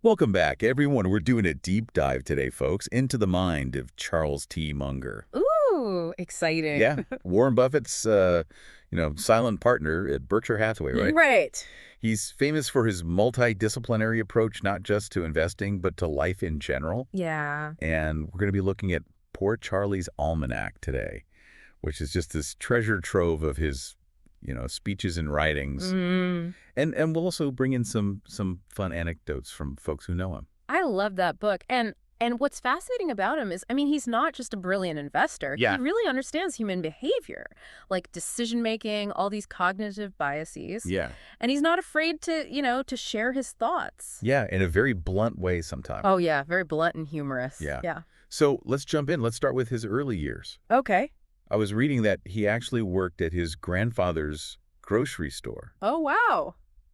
Welcome back, everyone. We're doing a deep dive today, folks, into the mind of Charles T. Munger. Ooh, exciting. Yeah, Warren Buffett's, silent partner at Berkshire Hathaway, right? Right. He's famous for his multidisciplinary approach, not just to investing, but to life in general. Yeah. And we're going to be looking at Poor Charlie's Almanack today, which is just this treasure trove of his speeches and writings. And we'll also bring in some fun anecdotes from folks who know him. I love that book. And what's fascinating about him is, he's not just a brilliant investor. Yeah. He really understands human behavior, like decision-making, all these cognitive biases. Yeah. And he's not afraid to, to share his thoughts. Yeah, in a very blunt way sometimes. Oh, yeah. Very blunt and humorous. Yeah. Yeah. So let's jump in. Let's start with his early years. Okay. I was reading that he actually worked at his grandfather's grocery store. Oh, wow.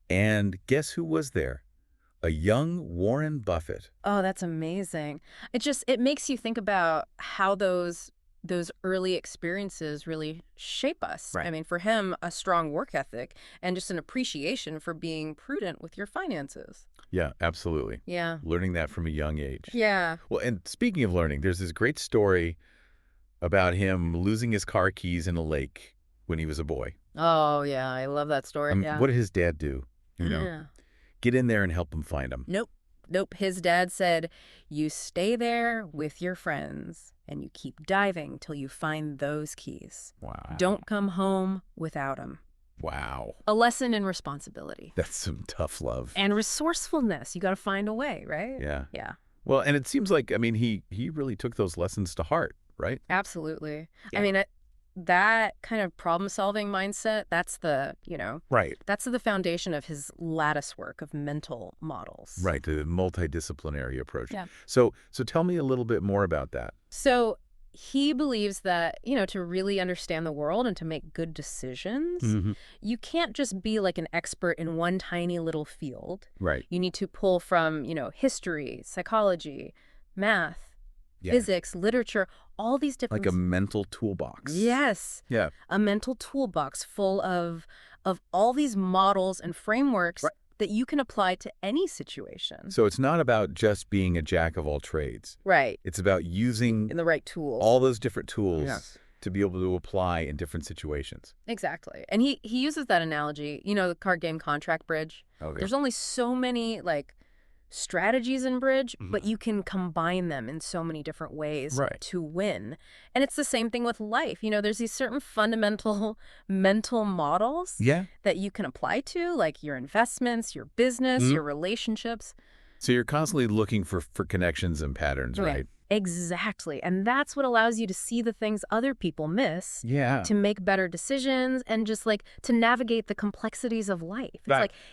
And guess who was there? A young Warren Buffett. Oh, that's amazing. It makes you think about how those early experiences really shape us. Right. For him, a strong work ethic and just an appreciation for being prudent with your finances. Yeah, absolutely. Yeah. Learning that from a young age. Yeah. Well, and speaking of learning, there's this great story about him losing his car keys in a lake when he was a boy. Oh, yeah. I love that story. Yeah. What did his dad do? Yeah. Get in there and help him find them. Nope. His dad said, you stay there with your friends and you keep diving till you find those keys. Wow. Don't come home without them. Wow. A lesson in responsibility. That's some tough love. And resourcefulness. You got to find a way, right? Yeah. Yeah. Well, and it seems like, he really took those lessons to heart, right? Absolutely. Yeah. That kind of problem-solving mindset, that's Right. that's the foundation of his lattice work of mental models. Right, the multidisciplinary approach. Yeah. So tell me a little bit more about that. So he believes that, to really understand the world and to make good decisions, you can't just be like an expert in one tiny little field. Right. You need to pull from, history, psychology, math, physics, literature, all these different... Like a mental toolbox. Yes. Yeah. A mental toolbox full of all these models and frameworks that you can apply to any situation. So it's not about just being a jack of all trades. Right. It's about using In the right tools. all those different tools Yes. to be able to apply in different situations. Exactly. And he uses that analogy, the card game contract bridge. Okay. There's only so many, strategies in bridge, but you can combine them in so many different ways to win. And it's the same thing with life. There's these certain fundamental mental models that you can apply to, like your investments, your business, your relationships. So you're constantly looking for connections and patterns, right? Exactly. And that's what allows you to see the things other people miss. Yeah. To make better decisions and just to navigate the complexities of life.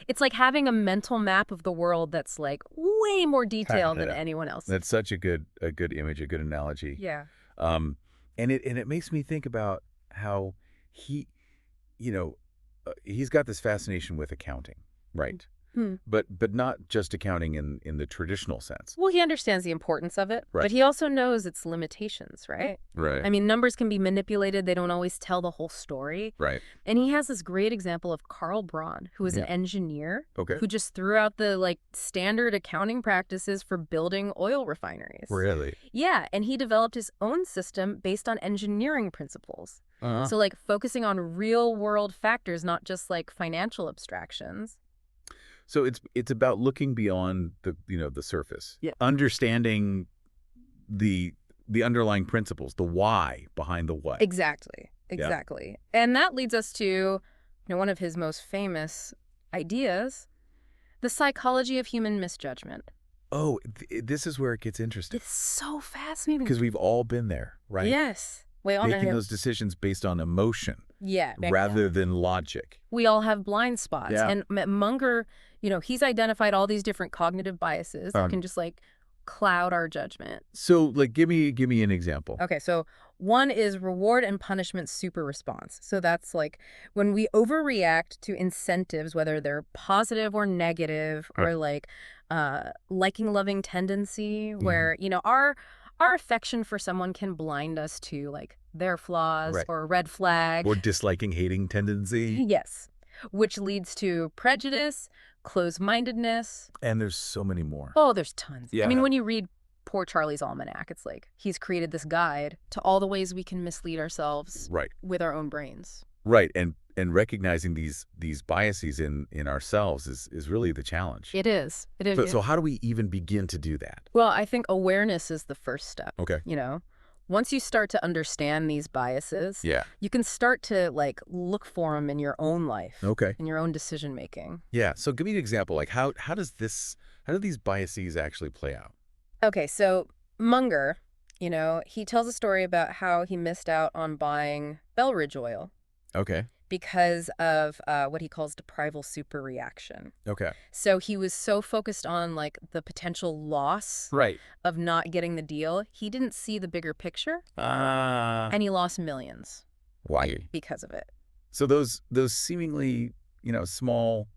It's like having a mental map of the world that's way more detailed than anyone else. That's such a good image, a good analogy. Yeah. And it makes me think about how he, he's got this fascination with accounting, right? But not just accounting in the traditional sense. Well, he understands the importance of it, but he also knows its limitations, right? Right. Numbers can be manipulated. They don't always tell the whole story. Right. And he has this great example of Carl Braun, who is an engineer who just threw out the standard accounting practices for building oil refineries. Really? Yeah, and he developed his own system based on engineering principles. So focusing on real world factors, not just financial abstractions. So it's about looking beyond the surface. Yeah. Understanding the underlying principles, the why behind the what. Exactly. Yeah. And that leads us to one of his most famous ideas, the psychology of human misjudgment. Oh, this is where it gets interesting. It's so fascinating. Because we've all been there, right? Yes. Making those decisions based on emotion rather than logic. We all have blind spots. Yeah. And Munger, he's identified all these different cognitive biases that can just cloud our judgment. So give me an example. Okay, so one is reward and punishment super response. So that's when we overreact to incentives, whether they're positive or negative, or liking loving tendency, where our affection for someone can blind us to their flaws or a red flag. Or disliking, hating tendency. Yes. Which leads to prejudice, closed-mindedness. And there's so many more. Oh, there's tons. Yeah. I mean, when you read Poor Charlie's Almanack, it's like he's created this guide to all the ways we can mislead ourselves with our own brains. Right. And recognizing these biases in ourselves is really the challenge. It is. It is. So how do we even begin to do that? Well, I think awareness is the first step. Okay. You know, once you start to understand these biases, you can start to like look for them in your own life. Okay. In your own decision making. Yeah. So give me an example. Like how do these biases actually play out? Okay. So Munger, you know, he tells a story about how he missed out on buying Belridge oil. Okay. Because of what he calls deprival superreaction. Okay. So he was so focused on like the potential loss of not getting the deal, he didn't see the bigger picture, and he lost millions. Why? Because of it. So those seemingly, small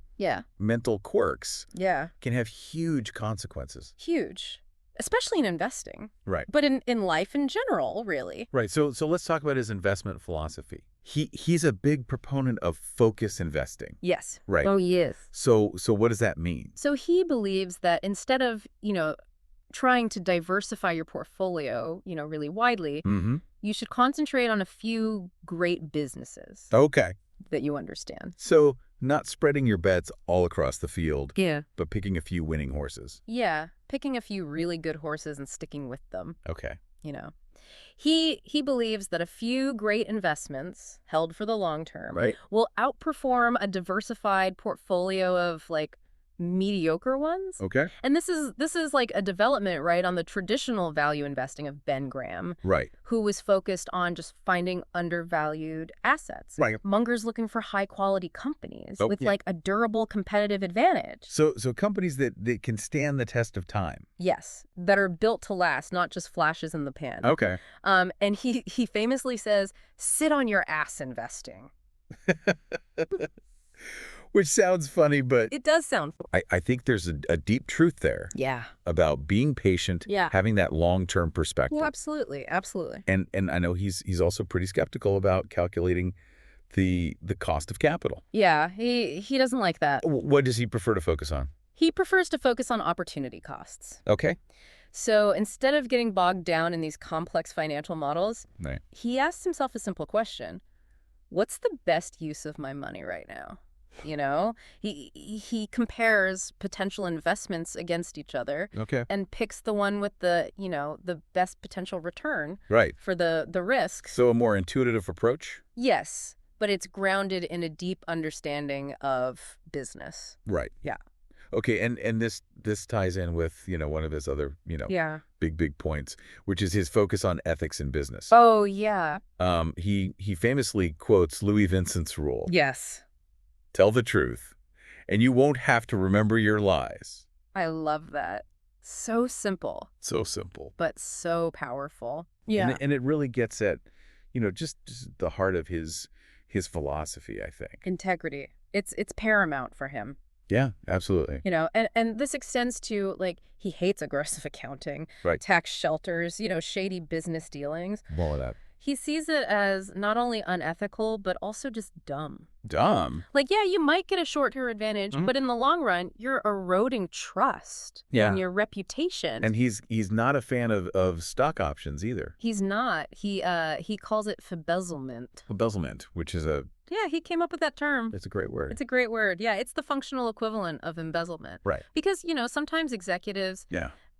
mental quirks can have huge consequences. Huge. Especially in investing. Right. But in life in general, really. Right. So let's talk about his investment philosophy. He's a big proponent of focus investing. Yes. Right. Oh, he is. So what does that mean? So he believes that instead of, trying to diversify your portfolio, really widely, you should concentrate on a few great businesses. Okay. That you understand. So not spreading your bets all across the field. Yeah. But picking a few winning horses. Yeah. Picking a few really good horses and sticking with them. Okay. He believes that a few great investments held for the long term will outperform a diversified portfolio of like mediocre ones. Okay. And this is like a development, right, on the traditional value investing of Ben Graham. Right. Who was focused on just finding undervalued assets. Right. Munger's looking for high quality companies with like a durable competitive advantage. So companies that can stand the test of time. Yes, that are built to last, not just flashes in the pan. Okay. And he famously says, "Sit on your ass investing." Which sounds funny, but it does sound funny. I think there's a deep truth there. Yeah. About being patient, having that long-term perspective. Well, absolutely, absolutely. And I know he's also pretty skeptical about calculating the cost of capital. Yeah, he doesn't like that. What does he prefer to focus on? He prefers to focus on opportunity costs. Okay. So instead of getting bogged down in these complex financial models, he asks himself a simple question. What's the best use of my money right now? He compares potential investments against each other and picks the one with the, the best potential return for the risk. So a more intuitive approach? Yes, but it's grounded in a deep understanding of business. Right. Yeah. Okay, and this ties in with, one of his other, big points, which is his focus on ethics in business. Oh, yeah. He famously quotes Louis Vincent's rule. Yes. Tell the truth, and you won't have to remember your lies. I love that. So simple. So simple. But so powerful. Yeah. And it really gets at, just the heart of his philosophy, I think. Integrity. It's paramount for him. Yeah, absolutely. And this extends to, like, he hates aggressive accounting, tax shelters, shady business dealings. All of that. He sees it as not only unethical, but also just dumb. Dumb? Like, yeah, you might get a short-term advantage, but in the long run, you're eroding trust and your reputation. And he's not a fan of stock options either. He's not. He calls it embezzlement. Embezzlement, which is Yeah, he came up with that term. It's a great word. It's a great word. Yeah, it's the functional equivalent of embezzlement. Right. Because, sometimes executives,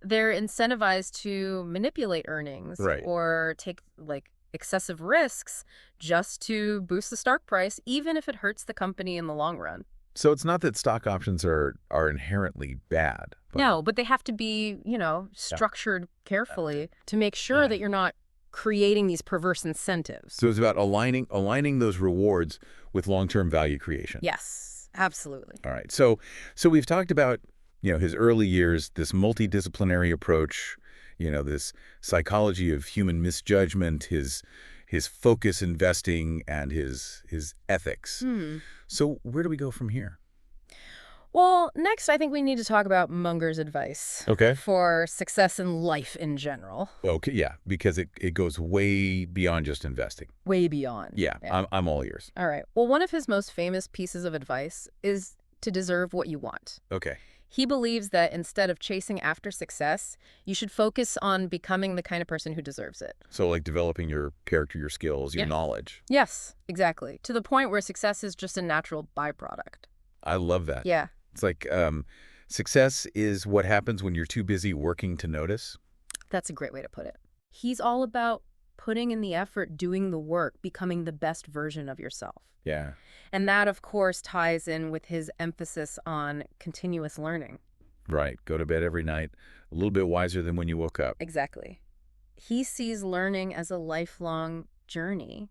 they're incentivized to manipulate earnings or take, like, excessive risks just to boost the stock price, even if it hurts the company in the long run. So it's not that stock options are inherently bad. No, but they have to be, structured carefully to make sure that you're not creating these perverse incentives. So it's about aligning those rewards with long-term value creation. Yes, absolutely. All right. So we've talked about, his early years, this multidisciplinary approach, this psychology of human misjudgment, his focus investing, and his ethics. So where do we go from here? Well, next, I think we need to talk about Munger's advice for success in life in general. Okay, yeah, because it goes way beyond just investing. Way beyond. Yeah. I'm all ears. All right. Well, one of his most famous pieces of advice is to deserve what you want. Okay. He believes that instead of chasing after success, you should focus on becoming the kind of person who deserves it. So like developing your character, your skills, your knowledge. Yes, exactly. To the point where success is just a natural byproduct. I love that. Yeah. It's like success is what happens when you're too busy working to notice. That's a great way to put it. He's all about putting in the effort, doing the work, becoming the best version of yourself. Yeah. And that, of course, ties in with his emphasis on continuous learning. Right. Go to bed every night a little bit wiser than when you woke up. Exactly. He sees learning as a lifelong journey,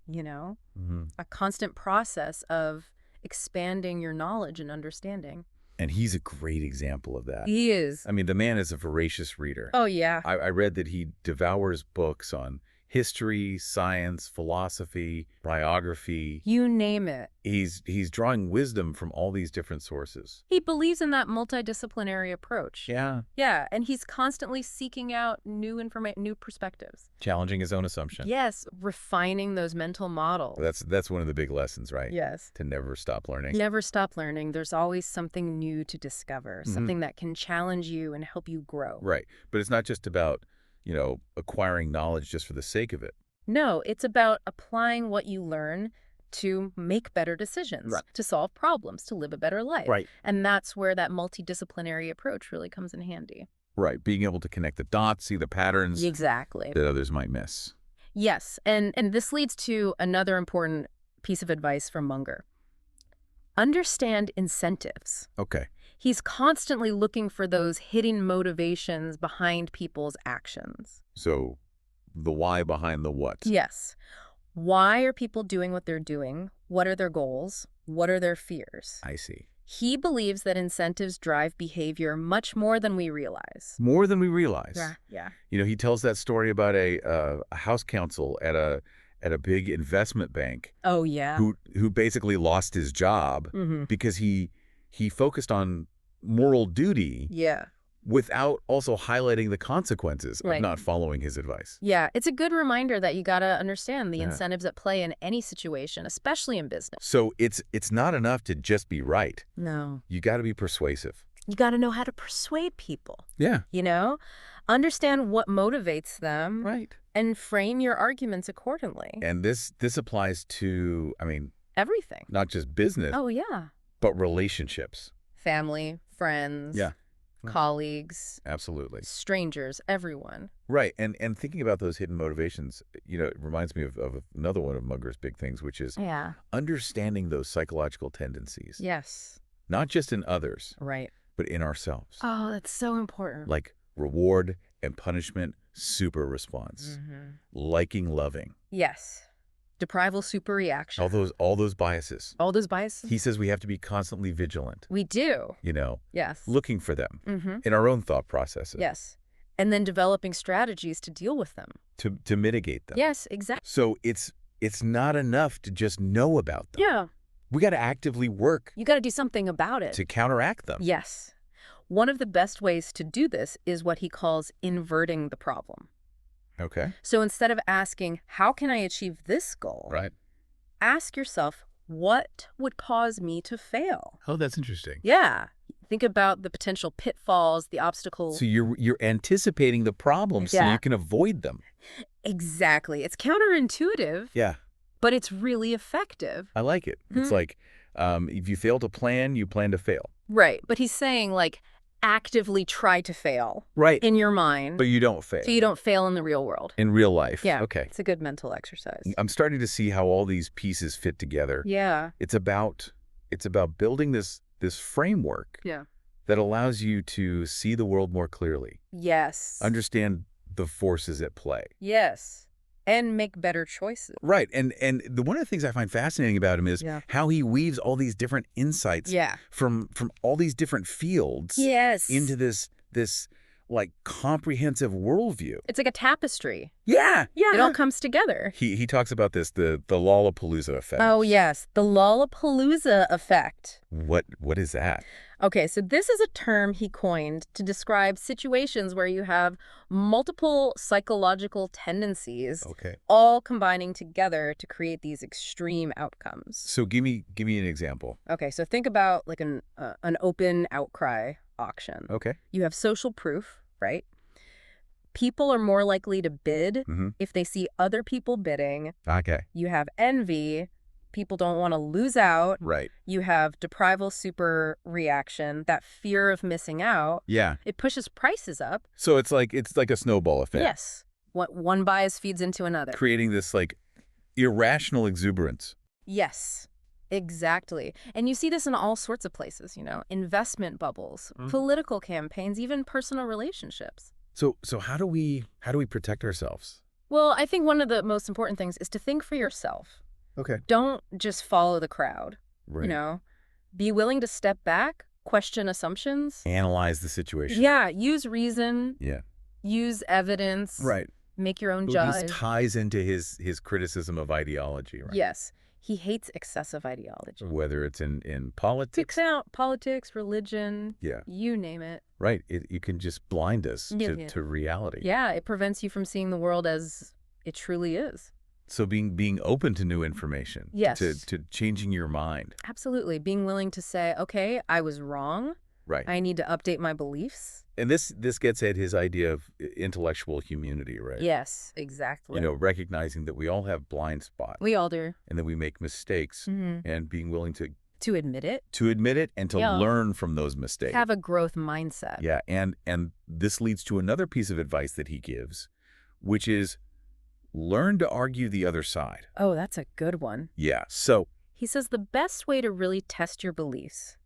you know, a constant process of expanding your knowledge and understanding. And he's a great example of that. He is. I mean, the man is a voracious reader. Oh, yeah. I read that he devours books on history, science, philosophy, biography. You name it. He's drawing wisdom from all these different sources. He believes in that multidisciplinary approach. Yeah. Yeah, and he's constantly seeking out new information, new perspectives. Challenging his own assumption. Yes, refining those mental models. That's one of the big lessons, right? Yes. To never stop learning. Never stop learning. There's always something new to discover, something that can challenge you and help you grow. Right. But it's not just about, you know, acquiring knowledge just for the sake of it. No, it's about applying what you learn to make better decisions, to solve problems, to live a better life. Right. And that's where that multidisciplinary approach really comes in handy. Right. Being able to connect the dots, see the patterns Exactly. that others might miss. Yes. And this leads to another important piece of advice from Munger. Understand incentives. Okay. He's constantly looking for those hidden motivations behind people's actions. So the why behind the what. Yes. Why are people doing what they're doing? What are their goals? What are their fears? I see. He believes that incentives drive behavior much more than we realize. More than we realize. Yeah. You know, he tells that story about a house counsel at a big investment bank. Oh, yeah. Who basically lost his job because he focused on moral duty. Yeah. Without also highlighting the consequences of not following his advice. Yeah, it's a good reminder that you got to understand the incentives at play in any situation, especially in business. So it's not enough to just be right. No. You got to be persuasive. You got to know how to persuade people. Yeah. You know, understand what motivates them. Right. And frame your arguments accordingly. And this applies to, I mean, everything. Not just business. Oh, yeah. But relationships. Family, friends. Yeah. Colleagues. Absolutely. Strangers, everyone. Right. And thinking about those hidden motivations, you know, it reminds me of another one of Munger's big things, which is understanding those psychological tendencies. Yes. Not just in others. Right. But in ourselves. Oh, that's so important. Like reward and punishment, super response. Liking, loving. Yes. Deprival, super reaction. All those biases. All those biases? He says we have to be constantly vigilant. We do. You know? Yes. Looking for them in our own thought processes. Yes. And then developing strategies to deal with them. To mitigate them. Yes, exactly. So it's not enough to just know about them. Yeah. We got to actively work. You got to do something about it. To counteract them. Yes. One of the best ways to do this is what he calls inverting the problem. Okay. So instead of asking, how can I achieve this goal? Right. Ask yourself, what would cause me to fail? Oh, that's interesting. Yeah. Think about the potential pitfalls, the obstacles. So you're anticipating the problems so you can avoid them. Exactly. It's counterintuitive. Yeah. But it's really effective. I like it. It's like if you fail to plan, you plan to fail. Right. But he's saying, like, actively try to fail. Right. In your mind. But you don't fail. So you don't fail in the real world. In real life. Yeah. Okay. It's a good mental exercise. I'm starting to see how all these pieces fit together. Yeah. It's about building this framework that allows you to see the world more clearly. Yes. Understand the forces at play. Yes. And make better choices. Right. And one of the things I find fascinating about him is how he weaves all these different insights from all these different fields into this like comprehensive worldview. It's like a tapestry. Yeah. It all comes together. He talks about this, the Lollapalooza effect. Oh, yes. The Lollapalooza effect. What is that? Okay, so this is a term he coined to describe situations where you have multiple psychological tendencies all combining together to create these extreme outcomes. So give me an example. Okay, so think about like an open outcry auction. Okay. You have social proof, right? People are more likely to bid if they see other people bidding. Okay. You have envy. People don't want to lose out. Right. You have deprival super reaction, that fear of missing out. Yeah. It pushes prices up. So it's like a snowball effect. Yes. What one bias feeds into another. Creating this like irrational exuberance. Yes. Exactly. And you see this in all sorts of places, investment bubbles, political campaigns, even personal relationships. So how do we protect ourselves? Well, I think one of the most important things is to think for yourself. Okay. Don't just follow the crowd. Right. Be willing to step back, question assumptions. Analyze the situation. Yeah. Use reason. Yeah. Use evidence. Right. Make your own judge. This ties into his criticism of ideology, right? Yes. He hates excessive ideology. Whether it's in politics. Politics, religion. Yeah. You name it. Right. You can just blind us to reality. Yeah. It prevents you from seeing the world as it truly is. So being open to new information. Yes. To changing your mind. Absolutely. Being willing to say, okay, I was wrong. Right. I need to update my beliefs. And this gets at his idea of intellectual humility, right? Yes, exactly. Recognizing that we all have blind spots. We all do. And that we make mistakes and being willing to admit it. To admit it and to learn from those mistakes. Have a growth mindset. Yeah, and this leads to another piece of advice that he gives, which is learn to argue the other side. Oh, that's a good one. Yeah, so he says the best way to really test your beliefs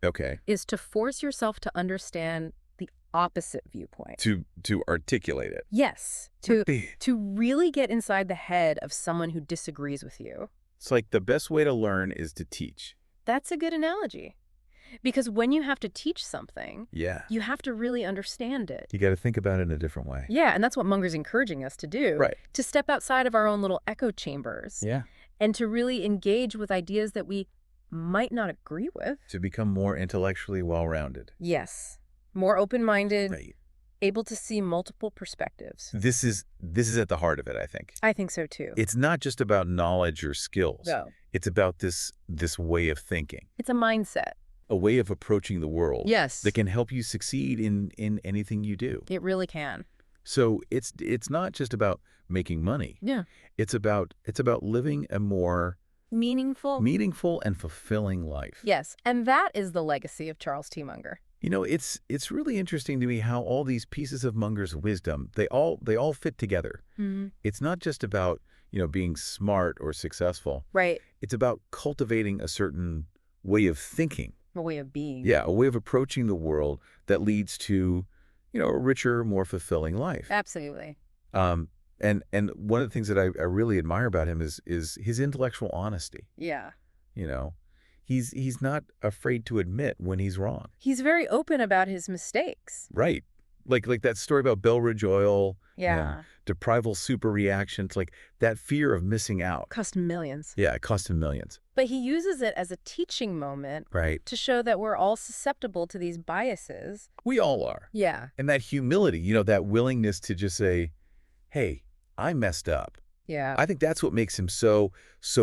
is to force yourself to understand the opposite viewpoint. To articulate it. Yes. To really get inside the head of someone who disagrees with you. It's like the best way to learn is to teach. That's a good analogy. Because when you have to teach something, you have to really understand it. You got to think about it in a different way. Yeah, and that's what Munger's encouraging us to do. Right. To step outside of our own little echo chambers. Yeah. And to really engage with ideas that we might not agree with. To become more intellectually well-rounded. Yes. More open-minded. Right. Able to see multiple perspectives. This is at the heart of it, I think. I think so, too. It's not just about knowledge or skills. No. It's about this way of thinking. It's a mindset. A way of approaching the world. Yes. That can help you succeed in anything you do. It really can. So it's not just about making money. Yeah. It's about living a more meaningful and fulfilling life. Yes, and that is the legacy of Charles T. Munger. It's really interesting to me how all these pieces of Munger's wisdom, they all fit together. It's not just about, being smart or successful. Right. It's about cultivating a certain way of thinking. A way of being. Yeah, a way of approaching the world that leads to, a richer, more fulfilling life. Absolutely. And one of the things that I really admire about him is his intellectual honesty. Yeah. He's not afraid to admit when he's wrong. He's very open about his mistakes. Right. Like that story about Belridge Oil. Yeah. Deprival super reactions, like that fear of missing out. Cost him millions. Yeah, it cost him millions. But he uses it as a teaching moment. Right. To show that we're all susceptible to these biases. We all are. Yeah. And that humility, that willingness to just say, hey, I messed up. Yeah. I think that's what makes him so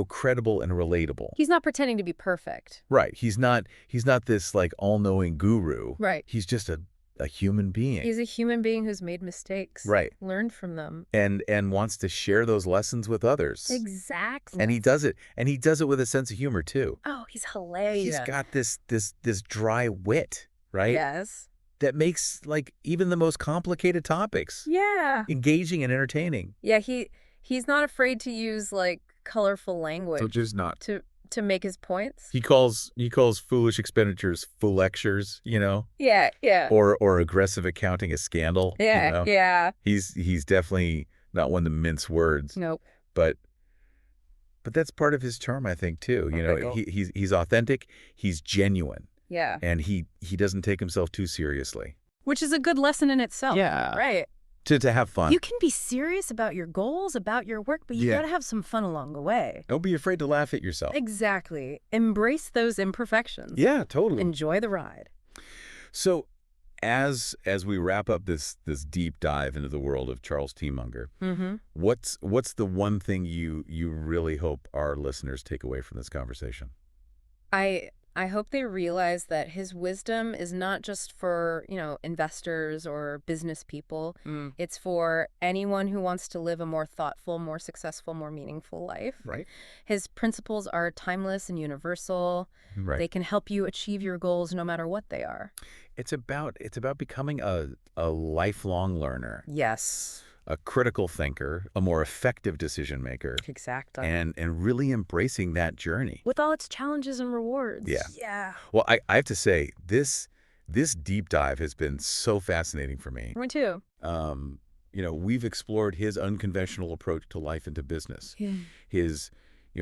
credible and relatable. He's not pretending to be perfect. Right. He's not this like all-knowing guru. Right. He's just a human being. He's a human being who's made mistakes. Right. Learned from them. And wants to share those lessons with others. Exactly. And he does it. And he does it with a sense of humor too. Oh, he's hilarious. He's got this dry wit, right? Yes. That makes like even the most complicated topiks engaging and entertaining. Yeah, he's not afraid to use like colorful language. So just not to make his points. He calls foolish expenditures foollectures, Yeah, yeah. Or aggressive accounting a scandal. Yeah, yeah. He's definitely not one to mince words. Nope. But that's part of his charm, I think, too. He's authentic, he's genuine. Yeah. And he doesn't take himself too seriously. Which is a good lesson in itself. Yeah. Right. To have fun. You can be serious about your goals, about your work, but you gotta have some fun along the way. Don't be afraid to laugh at yourself. Exactly. Embrace those imperfections. Yeah, totally. Enjoy the ride. So as we wrap up this deep dive into the world of Charles T. Munger, what's the one thing you really hope our listeners take away from this conversation? I hope they realize that his wisdom is not just for, investors or business people. It's for anyone who wants to live a more thoughtful, more successful, more meaningful life. Right. His principles are timeless and universal. Right. They can help you achieve your goals no matter what they are. It's about becoming a lifelong learner. Yes. A critical thinker, a more effective decision maker. Exactly. And really embracing that journey. With all its challenges and rewards. Yeah. Yeah. Well, I have to say, this deep dive has been so fascinating for me. Me too. We've explored his unconventional approach to life and to business. Yeah. His,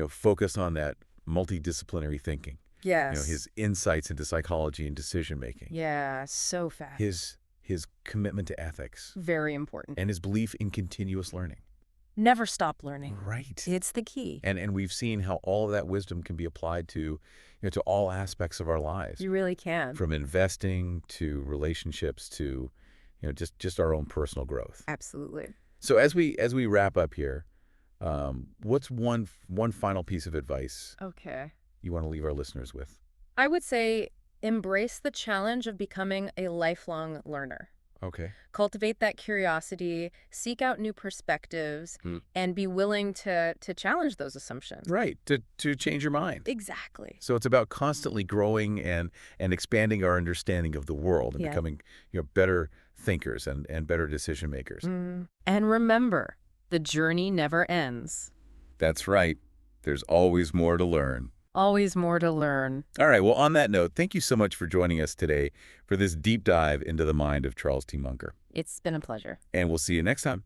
focus on that multidisciplinary thinking. Yes. His insights into psychology and decision making. Yeah, so fast. His commitment to ethics. Very important. And his belief in continuous learning. Never stop learning. Right. It's the key. And we've seen how all of that wisdom can be applied to all aspects of our lives. You really can. From investing to relationships to, just our own personal growth. Absolutely. So as we wrap up here, what's one final piece of advice you want to leave our listeners with? I would say embrace the challenge of becoming a lifelong learner. Okay. Cultivate that curiosity, seek out new perspectives, and be willing to challenge those assumptions. Right, to change your mind. Exactly. So it's about constantly growing and expanding our understanding of the world and becoming better thinkers and better decision makers. And remember, the journey never ends. That's right. There's always more to learn. Always more to learn. All right. Well, on that note, thank you so much for joining us today for this deep dive into the mind of Charles T. Munger. It's been a pleasure. And we'll see you next time.